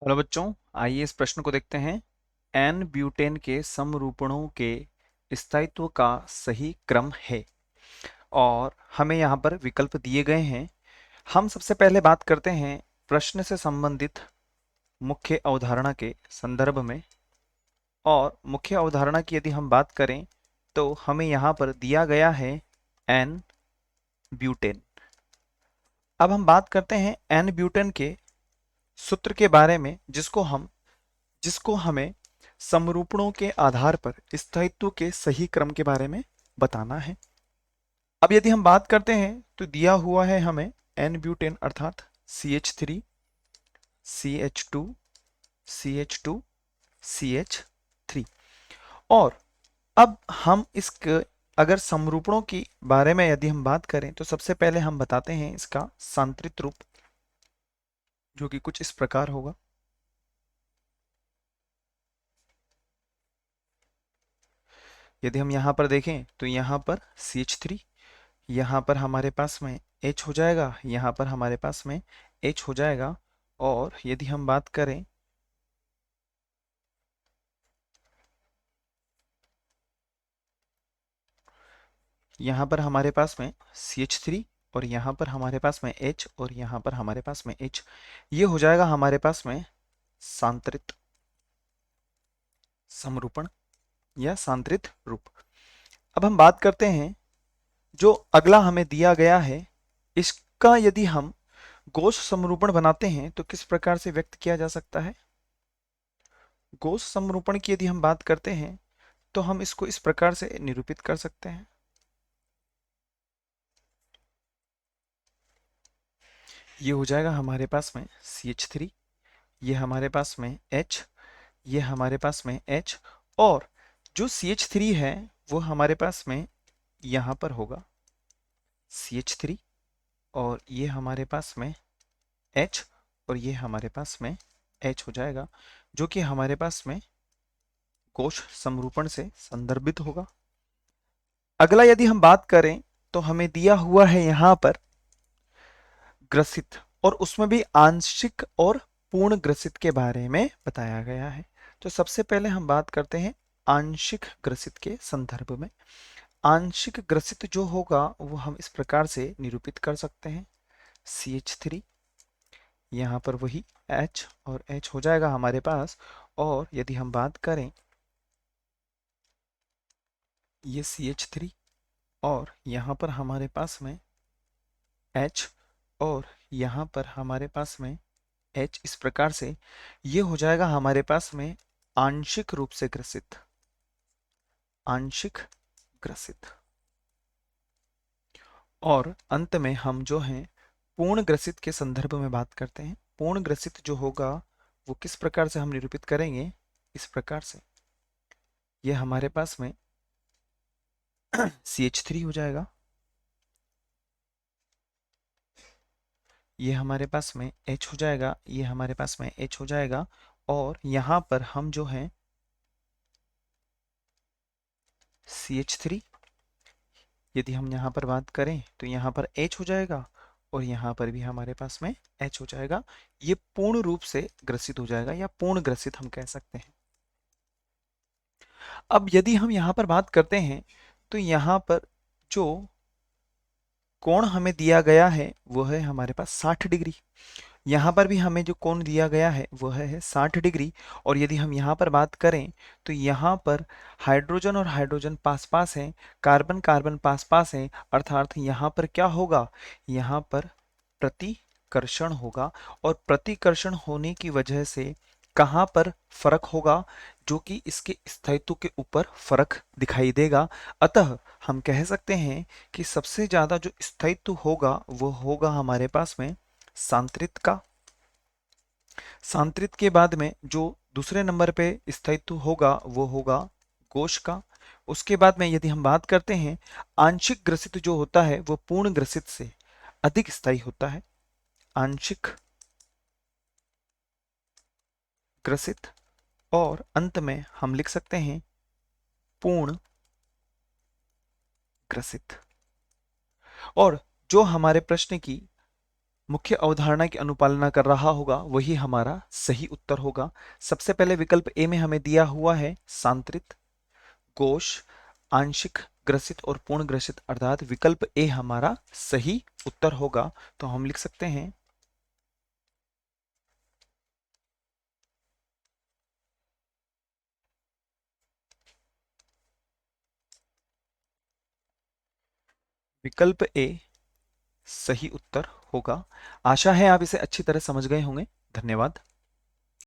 Hello बच्चों, आइए इस प्रश्न को देखते हैं। एन ब्यूटेन के समरूपणों के स्थायित्व का सही क्रम है और हमें यहाँ पर विकल्प दिए गए हैं। हम सबसे पहले बात करते हैं प्रश्न से संबंधित मुख्य अवधारणा के संदर्भ में। और मुख्य अवधारणा की यदि हम बात करें तो हमें यहाँ पर दिया गया है एन ब्यूटेन। अब हम बात करते हैं एन ब्यूटेन के सूत्र के बारे में, जिसको हमें समरूपणों के आधार पर स्थायित्व के सही क्रम के बारे में बताना है। अब यदि हम बात करते हैं तो दिया हुआ है हमें एन ब्यूटेन अर्थात CH3 CH2 CH2 CH3। और अब हम अगर समरूपणों के बारे में यदि हम बात करें तो सबसे पहले हम बताते हैं इसका सांत्रित रूप, जो कि कुछ इस प्रकार होगा। यदि हम यहाँ पर देखें तो यहाँ पर CH3, यहाँ पर हमारे पास में H हो जाएगा, यहाँ पर हमारे पास में H हो जाएगा। और यदि हम बात करें यहाँ पर हमारे पास में CH3 और यहाँ पर हमारे पास में H और यहाँ पर हमारे पास में H, ये हो जाएगा हमारे पास में सांत्रित समरूपण या सांत्रित रूप। अब हम बात करते हैं जो अगला हमें दिया गया है, इसका यदि हम गॉस समरूपण बनाते हैं तो किस प्रकार से व्यक्त किया जा सकता है। गॉस समरूपण की यदि हम बात करते हैं तो हम इसको इस प्रकार से निरूपित कर सकते हैं। ये हो जाएगा हमारे पास में CH3, ये हमारे पास में H, ये हमारे पास में H। और जो CH3 है वो हमारे पास में यहाँ पर होगा CH3, और ये हमारे पास में H, और ये हमारे पास में H हो जाएगा, जो कि हमारे पास में कोश समरूपण से संदर्भित होगा। अगला यदि हम बात करें तो हमें दिया हुआ है यहाँ पर ग्रसित, और उसमें भी आंशिक और पूर्ण ग्रसित के बारे में बताया गया है। तो सबसे पहले हम बात करते हैं आंशिक ग्रसित के संदर्भ में। आंशिक ग्रसित जो होगा वो हम इस प्रकार से निरूपित कर सकते हैं CH3, यहाँ पर वही H और H हो जाएगा हमारे पास। और यदि हम बात करें ये CH3 और यहाँ पर हमारे पास में H और यहाँ पर हमारे पास में H, इस प्रकार से ये हो जाएगा हमारे पास में आंशिक रूप से ग्रसित, आंशिक ग्रसित। और अंत में हम जो हैं पूर्ण ग्रसित के संदर्भ में बात करते हैं। पूर्ण ग्रसित जो होगा वो किस प्रकार से हम निरूपित करेंगे, इस प्रकार से ये हमारे पास में CH3 हो जाएगा, ये हमारे पास में H हो जाएगा, ये हमारे पास में H हो जाएगा। और यहाँ पर हम जो हैं CH3, यदि हम यहाँ पर बात करें तो यहाँ पर H हो जाएगा और यहाँ पर भी हमारे पास में H हो जाएगा। ये पूर्ण रूप से ग्रसित हो जाएगा या पूर्ण ग्रसित हम कह सकते हैं। अब यदि हम यहाँ पर बात करते हैं तो यहाँ पर जो कोण हमें दिया गया है वो है हमारे पास 60 डिग्री। यहाँ पर भी हमें जो कोण दिया गया है वह है 60 डिग्री। और यदि हम यहाँ पर बात करें तो यहाँ पर हाइड्रोजन और हाइड्रोजन पास पास हैं, कार्बन कार्बन पास पास हैं, अर्थात यहाँ पर क्या होगा, यहाँ पर प्रतिकर्षण होगा। और प्रतिकर्षण होने की वजह से कहाँ पर फर्क होगा, जो कि इसके स्थायित्व के ऊपर फर्क दिखाई देगा। अतः हम कह सकते हैं कि सबसे ज्यादा जो स्थायित्व होगा वो होगा हमारे पास में सांत्रित का। सांत्रित के बाद में जो दूसरे नंबर पे स्थायित्व होगा वो होगा कोश का। उसके बाद में यदि हम बात करते हैं आंशिक ग्रसित जो होता है वो पूर्ण ग्रसित से अधिक स्थायी होता है। आंशिक ग्रसित, और अंत में हम लिख सकते हैं पूर्ण ग्रसित। और जो हमारे प्रश्न की मुख्य अवधारणा की अनुपालना कर रहा होगा वही हमारा सही उत्तर होगा। सबसे पहले विकल्प ए में हमें दिया हुआ है सांत्रित, कोश, आंशिक ग्रसित और पूर्ण ग्रसित, अर्थात विकल्प ए हमारा सही उत्तर होगा। तो हम लिख सकते हैं विकल्प ए सही उत्तर होगा। आशा है आप इसे अच्छी तरह समझ गए होंगे। धन्यवाद।